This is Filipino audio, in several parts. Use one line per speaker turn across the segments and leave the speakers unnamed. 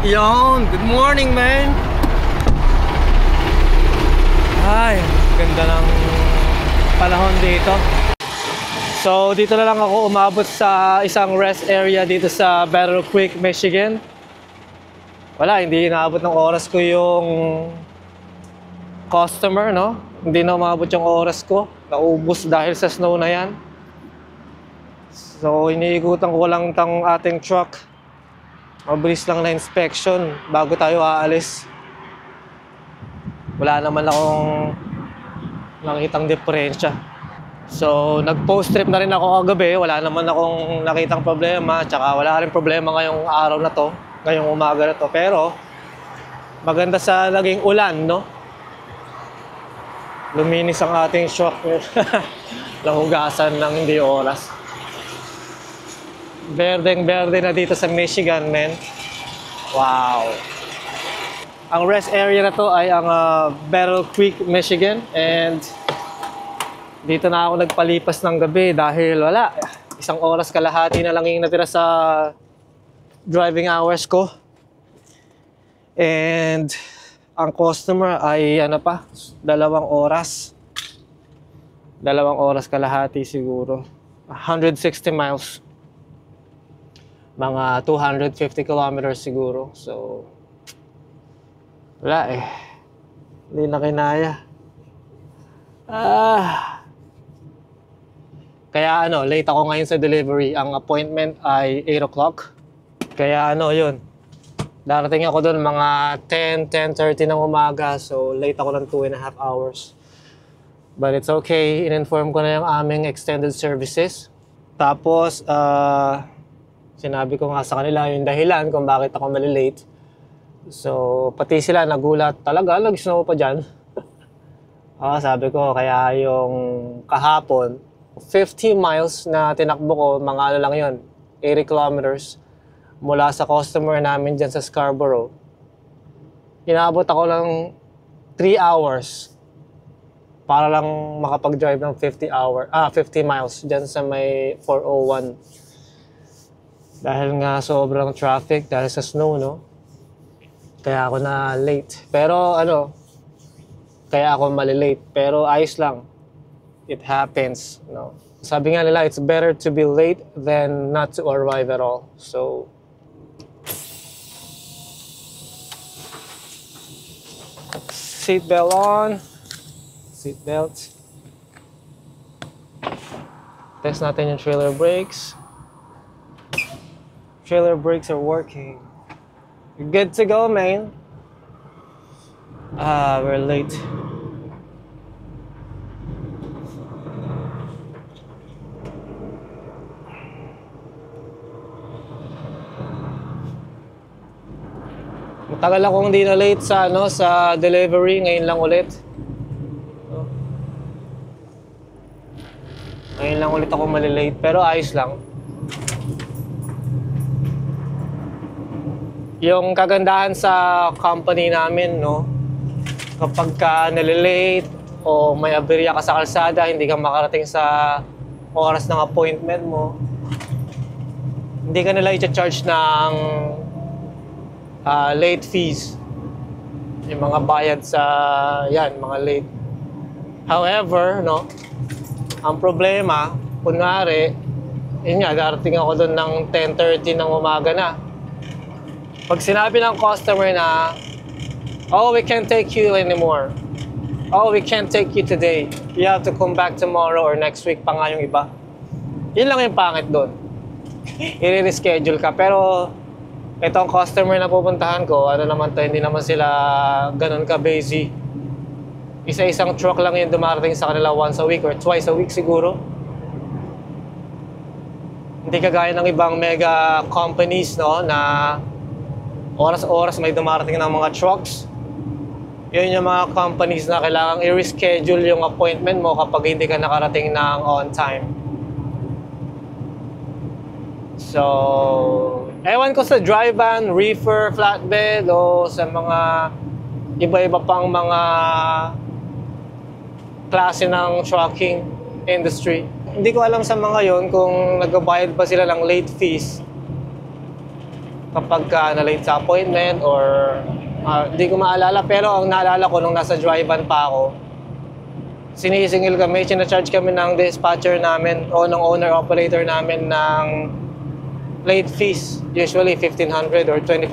Yon, good morning, man. Ay, ganda ng panahon dito. So, dito na lang ako umabot sa isang rest area dito sa Battle Creek, Michigan. Wala, hindi inaabot ng oras ko yung customer, no? Hindi na umabot yung oras ko. Naubos dahil sa snow na yan. So, iniikutan ko lang tang ating truck. Mabilis lang na inspection bago tayo aalis. Wala naman akong nakitang diferensya. So, nag-post trip na rin ako kagabi. Wala naman akong nakitang problema. Tsaka wala rin problema ngayong araw na to. Ngayong umaga na to. Pero, maganda sa naging ulan, no? Luminis ang ating truck. Nahugasan ng hindi oras. Berdeng-berde na dito sa Michigan, men. Wow. Ang rest area na to ay ang Battle Creek, Michigan. And dito na ako nagpalipas ng gabi dahil wala. Isang oras kalahati na lang yung natira sa driving hours ko. And ang customer ay ano pa, 2 oras. 2 oras kalahati siguro. 160 miles. Mga 250 kilometers siguro. So, wala eh. Hindi na kinaya. Kaya late ako ngayon sa delivery. Ang appointment ay 8 o'clock. Kaya yun. Darating ako doon mga 10:30 ng umaga. So, late ako ng 2.5 hours. But it's okay. In-inform ko na yung aming extended services. Tapos, sinabi ko nga sa kanila yung dahilan kung bakit ako malilate. So, pati sila nagulat. Talaga, nag-snow pa dyan. Sabi ko, kaya yung kahapon, 50 miles na tinakbo ko, mga lang yun, 80 kilometers, mula sa customer namin dyan sa Scarborough. Inabot ako lang 3 hours para lang makapag-drive ng 50 miles dyan sa may 401. Dahil nga sobrang traffic, dahil sa snow, no? Kaya ako na late. Pero kaya ako malilate. Pero ayos lang. It happens, no? Sabi nga nila, it's better to be late than not to arrive at all. So, seatbelt on. Seatbelt. Test natin yung trailer brakes. Trailer brakes are working. You're good to go, man. We're late. Matagal akong hindi na late sa sa delivery. Ngayon lang ulit. Ngayon lang ulit ako malilate, pero ayos lang. Yung kagandahan sa company namin, no? Kapag ka nalilate o may aberya ka sa kalsada, hindi ka makarating sa oras ng appointment mo, hindi ka nila i-charge ng late fees. Yung mga bayad sa, mga late. However, no? Ang problema, kunwari, darating ako doon ng 10:30 ng umaga na. Pag sinabi ng customer na, oh, we can't take you anymore. Oh, we can't take you today. You have to come back tomorrow or next week pa nga yung iba. Yun lang yung pangit doon. I-reschedule ka. Pero, itong customer na pupuntahan ko, hindi naman sila ganun ka-busy. Isa-isang truck lang yung dumarating sa kanila once a week or twice a week siguro. Hindi kagaya ng ibang mega companies, no, na oras-oras may dumarating ng mga trucks. Yun yung mga companies na kailangang i-reschedule yung appointment mo kapag hindi ka nakarating ng on time. So, ewan ko sa dry van, reefer, flatbed, o sa mga iba-iba pang mga klase ng trucking industry. Hindi ko alam sa mga yon kung nagbabayad pa sila ng late fees kapag na-late sa appointment or di ko maalala. Pero ang naalala ko nung nasa drive-van pa ako, sinisingil kami, charge kami ng dispatcher namin o ng owner-operator namin ng late fees. Usually $1,500 or $2,500.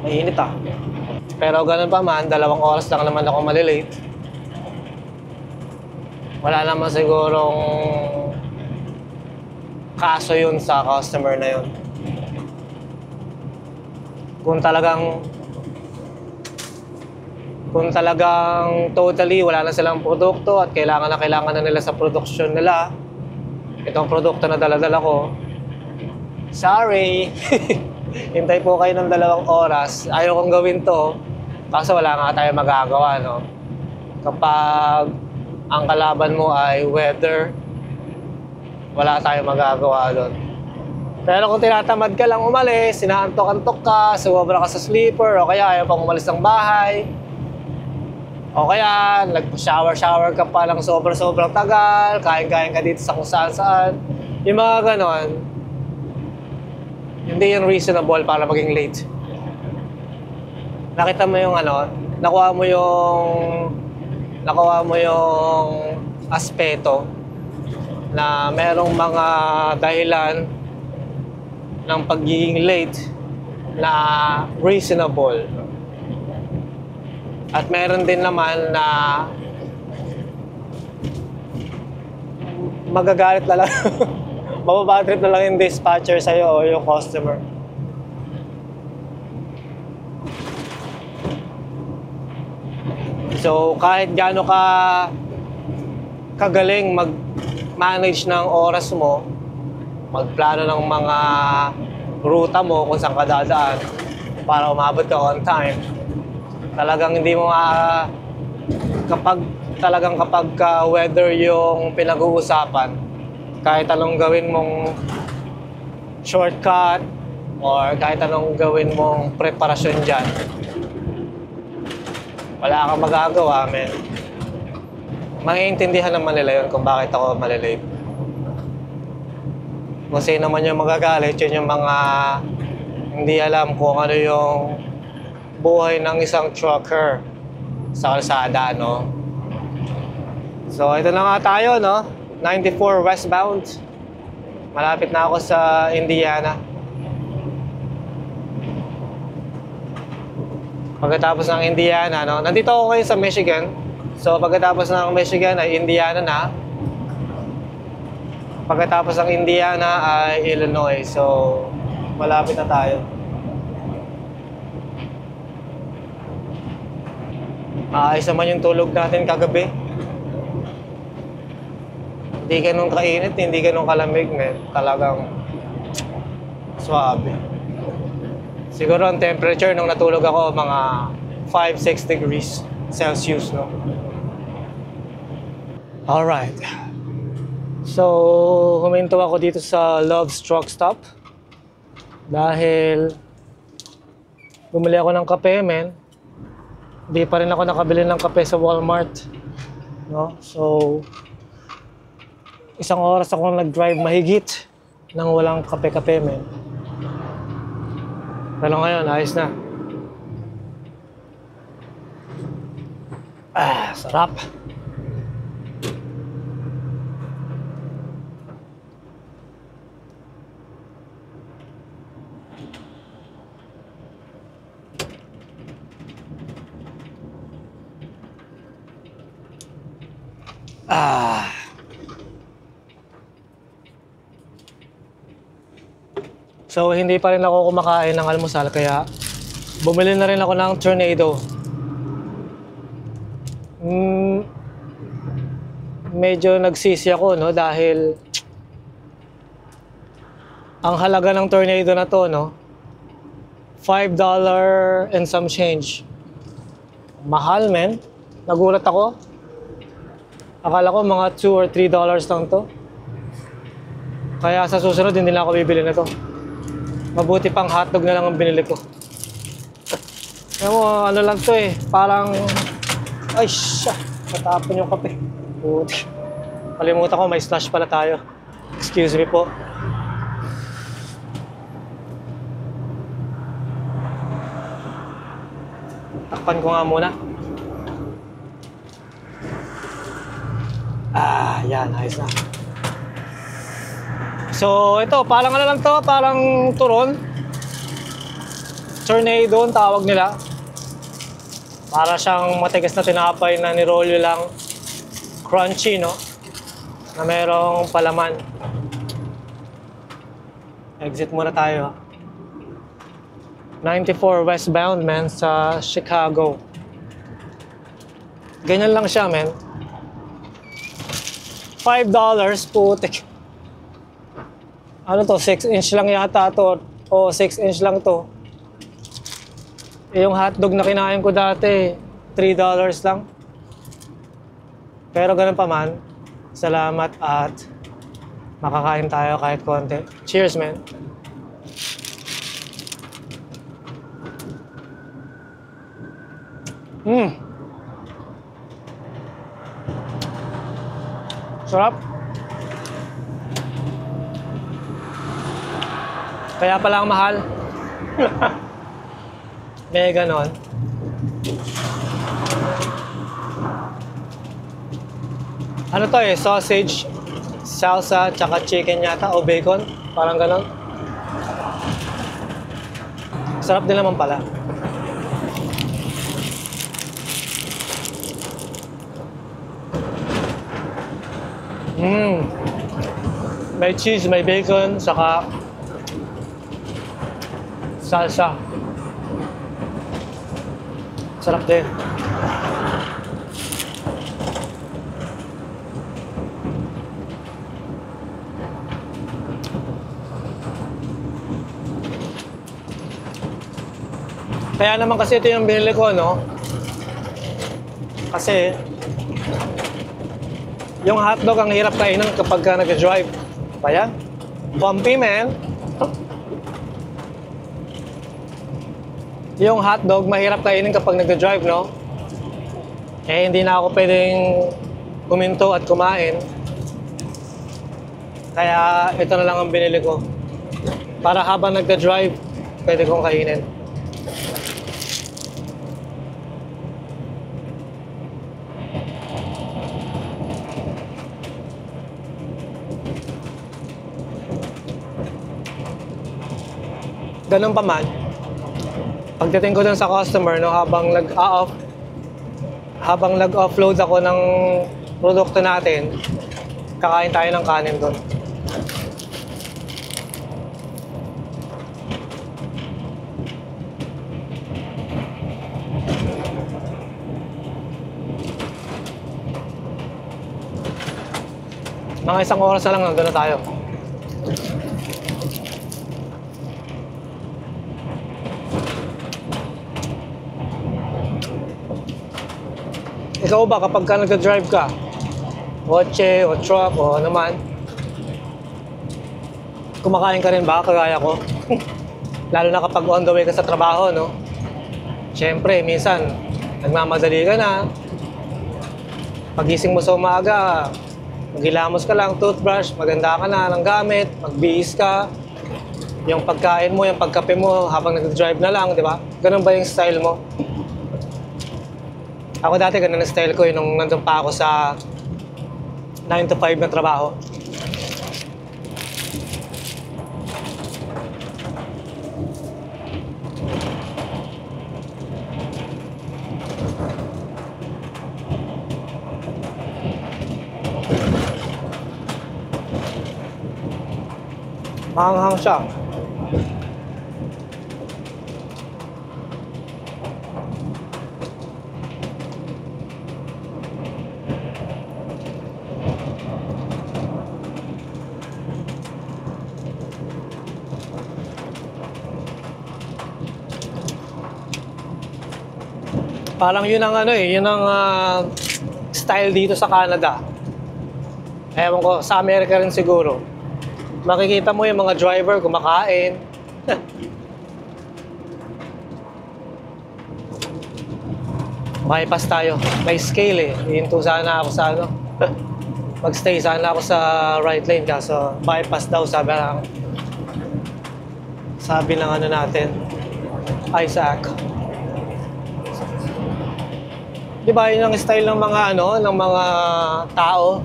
Mainit Pero ganun pa man, 2 oras lang naman ako malilate. Wala naman sigurong kaso yun sa customer na yun. Kung talagang totally wala na silang produkto at kailangan na nila sa produksyon nila itong produkto na dala-dala ko, sorry. Hintay po kayo ng 2 oras. Ayaw kong gawin to kasi wala nga tayo magagawa, no? Kapag ang kalaban mo ay weather, wala tayong magagawa doon. Pero kung tinatamad ka lang umalis, sinaantok-antok ka, sumobra ka sa sleeper, o kaya ayaw pang umalis ng bahay, o kaya nag-shower ka pa lang sobrang tagal, kain-kain ka dito sa kung saan-saan, yung mga ganon, hindi yung reasonable para maging late. Nakita mo yung nakuha mo yung aspeto na merong mga dahilan ng pagiging late na reasonable. At meron din naman na magagalit na lang. Mababatrip na lang yung dispatcher sa'yo o yung customer. So, kahit gaano ka kagaling mag-manage ng oras mo, magplano ng mga ruta mo kung saan ka dadaan para umabot ka on time, talagang hindi mo kapag weather yung pinag-uusapan, kahit anong gawin mong shortcut or kahit anong gawin mong preparasyon dyan, wala kang magagawa, men. Maiintindihan naman nila yun kung bakit ako malilate. Kung sino man yung magagalit, yun yung mga hindi alam kung ano yung buhay ng isang trucker sa kalsada, no? So, ito na nga tayo, no? 94 westbound. Malapit na ako sa Indiana. Pagkatapos ng Indiana, no? Nandito ako ngayon sa Michigan. So, pagkatapos ng Michigan ay Indiana na. Pagkatapos ng Indiana ay Illinois. So, malapit na tayo. Ayos naman yung tulog natin kagabi. Hindi ganun kainit, hindi ganun kalamig, men. Talagang swabe. Siguro ang temperature nung natulog ako mga 5-6 degrees Celsius, no? Alright. So, huminto ako dito sa Love's Truck Stop dahil bumili ako ng kape, men. Hindi pa rin ako nakabili ng kape sa Walmart, no? So, 1 oras ako nag-drive mahigit nang walang kape-kape, men. Pero ngayon, ayos na. Sarap. So, hindi pa rin ako kumakain ng almusal, kaya bumili na rin ako ng Tornado. Medyo nagsisi ako, no? Dahil ang halaga ng Tornado na to, no? $5 and some change. Mahal, men. Nagulat ako. Akala ko mga $2 or $3 lang to. Kaya sa susunod, hindi na ako bibili na to. Mabuti pang hotdog na lang ang binili ko. Alam mo, ano lang to eh. Parang, ay siya, natapon yung kape. Buti. Kalimutan ko, may slush pala tayo. Excuse me po. Takpan ko nga muna. Yan, ayos na. So, ito, parang ano lang to, parang turon. Tornado ang tawag nila. Para siyang matigas na tinapay na nirolyo lang. Crunchy, no? Na merong palaman. Exit muna tayo. 94 westbound, man, sa Chicago. Ganyan lang siya, man. $5, putik. Ano to, 6-inch lang yata to. O 6-inch lang to. Yung hotdog na kinain ko dati, $3 lang. Pero ganun pa man, salamat at makakain tayo kahit konti. Cheers, man. Sarap. Kaya pala ang mahal. May ganon. Ano to eh? Sausage, salsa, tsaka chicken yata o bacon. Parang ganon. Sarap din naman pala. May cheese, may bacon, saka salsa. Sarap din. Kaya naman kasi ito yung binili ko, no? Kasi yung hotdog ang hirap kainin kapag ka nag-drive. Kaya, pumpy, man. Yung hotdog, mahirap kainin kapag nag-drive, no? Eh, hindi na ako pwedeng huminto at kumain. Kaya, ito na lang ang binili ko. Para habang nag-drive, pwede kong kainin. Ganun pa man, pagdating ko dun sa customer, no, habang nag-offload ako ng produkto natin, kakain tayo ng kanin dun. Mga isang oras na lang, nandun na tayo. Ikaw ba, kapag ka nag-drive ka, kotse o truck o naman, kumakain ka rin ba, kagaya ko? Lalo na kapag on the way ka sa trabaho, no? Siyempre, minsan, nagmamadali ka na. Pagising mo sa umaga, maghilamos ka lang, toothbrush, maganda ka na ng gamit, magbihis ka. Yung pagkain mo, yung pagkape mo, habang nag-drive na lang, di ba? Ganun ba yung style mo? Ako dati ganun ang style ko nung nandun pa ako sa 9 to 5 na trabaho. Mahanghang siya. Parang yun ang yun ang style dito sa Canada. Ewan ko, sa Amerika rin siguro. Makikita mo yung mga driver kumakain. Bypass tayo. May scale eh. Hihinto sana ako sa Magstay sana ako sa right lane kaso bypass daw sabi ng natin, Isaac. Di ba yun ang style ng mga ng mga tao.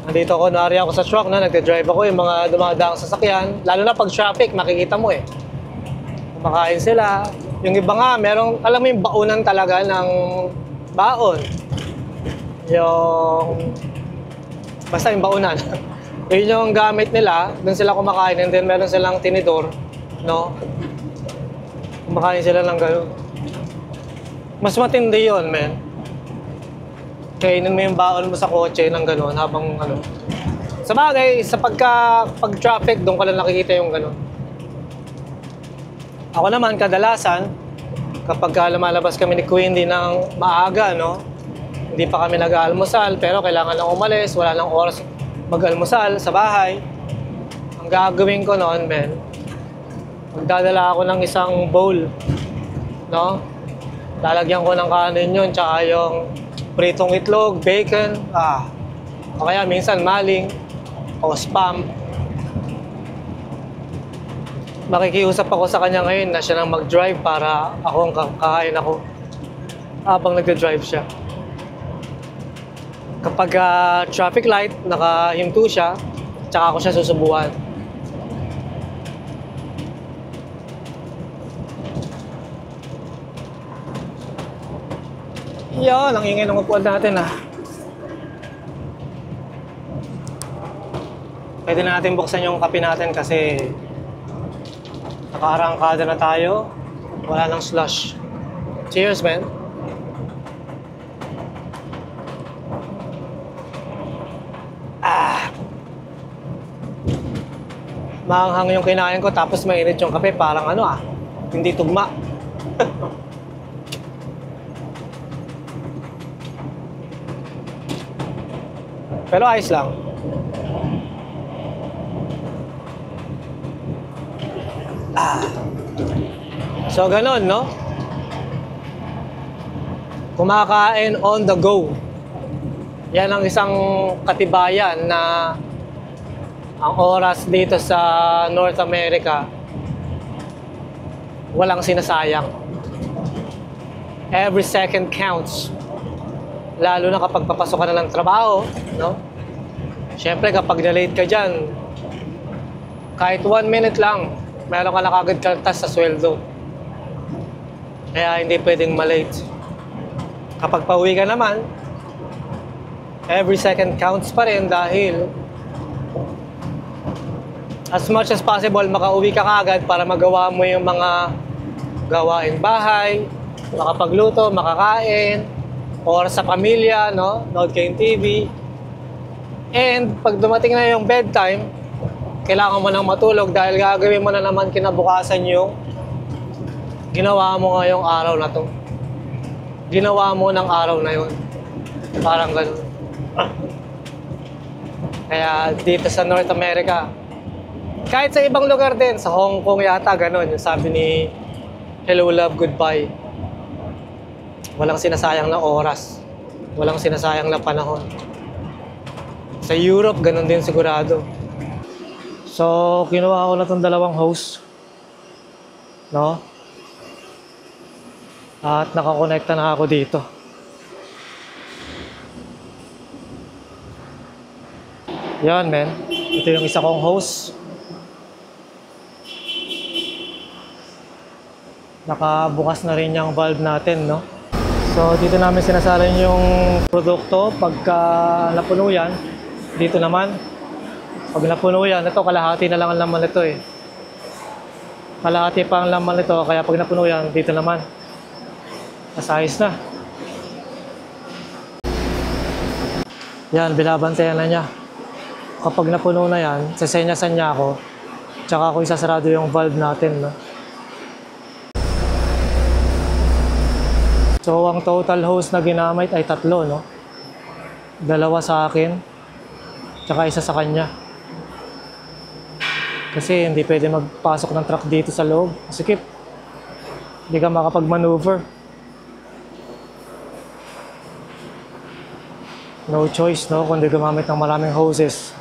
Nandito ako, nari ako sa truck na nagde-drive ako, yung mga dumadaang sasakyan. Lalo na pag traffic, makikita mo eh. Kumakain sila. Yung iba nga, merong, alam mo yung baunan talaga ng baon. Yung, basta yung baunan. Yun yung gamit nila, doon sila kumakain, and then meron silang tinidor, no? Kumakain sila ng gano'n. Mas matindi yun, men. Kainin mo yung baon mo sa kotse ng gano'n habang ano. Sa bagay, sa pag-traffic, doon ka lang nakikita yung gano'n. Ako naman, kadalasan, kapag lumalabas kami ni Queenie ng maaga, no? Hindi pa kami nag-aalmusal, pero kailangan lang umalis, wala nang oras mag-almusal sa bahay. Ang gagawin ko noon, men, magdadala ako ng isang bowl, no? Lalagyan ko ng kanin yun, tsaka yung pritong itlog, bacon, o kaya minsan maling o spam. Makikiusap ako sa kanya ngayon na siya nang mag-drive para ako ang kakain ako habang nagde-drive siya. Kapag traffic light, nakahinto siya, tsaka ako siya susubuan. Yan, ang ingay ng upuan natin Pwede na natin buksan yung kape natin kasi nakaarangkada na tayo. Wala nang slush. Cheers, man. Maanghang yung kinain ko tapos mainit yung kape. Parang hindi tugma. Pero ayos lang. So, ganun, no? Kumakain on the go. Yan ang isang katibayan na ang oras dito sa North America, walang sinasayang. Every second counts. Lalo na kapag papasok ka na ng trabaho, no? Siyempre, kapag na-late ka dyan, kahit 1 minute lang, meron ka na kagad kaltas sa sweldo. Kaya hindi pwedeng malate. Kapag pauwi ka naman, every second counts pa rin dahil as much as possible, makauwi ka kagad para magawa mo yung mga gawain bahay, makapagluto, makakain, oras sa pamilya, no? Nood kayong TV. And pag dumating na yung bedtime, kailangan mo nang matulog dahil gagawin mo na naman kinabukasan yung ginawa mo ngayong araw na to. Ginawa mo ng araw na yun. Parang ganun. Kaya dito sa North America, kahit sa ibang lugar din, sa Hong Kong yata ganun, yung sabi ni Hello Love Goodbye. Walang sinasayang na oras. Walang sinasayang na panahon. Sa Europe, ganun din sigurado. So, kinuha ko na itong dalawang hose. No? At nakakonekta na ako dito. Yan, men. Ito yung isa kong hose. Nakabukas na rin yung valve natin, no? So, dito namin sinasalin yung produkto. Pagka napuno yan, dito naman. Pag napuno yan, ito kalahati na lang ang laman nito eh. Kalahati pa ang laman nito, kaya pag napuno yan, dito naman. Masayos na. Yan, binabantayan na niya. Kapag napuno na yan, sasenyasan niya ako. Tsaka ako isasarado yung valve natin, no? So, ang total hose na ginamit ay 3, no? 2 sa akin, tsaka 1 sa kanya. Kasi hindi pwede magpasok ng truck dito sa loob. Sikip. Hindi ka makapag-maneuver. No choice, no? Kundi gumamit ng maraming hoses.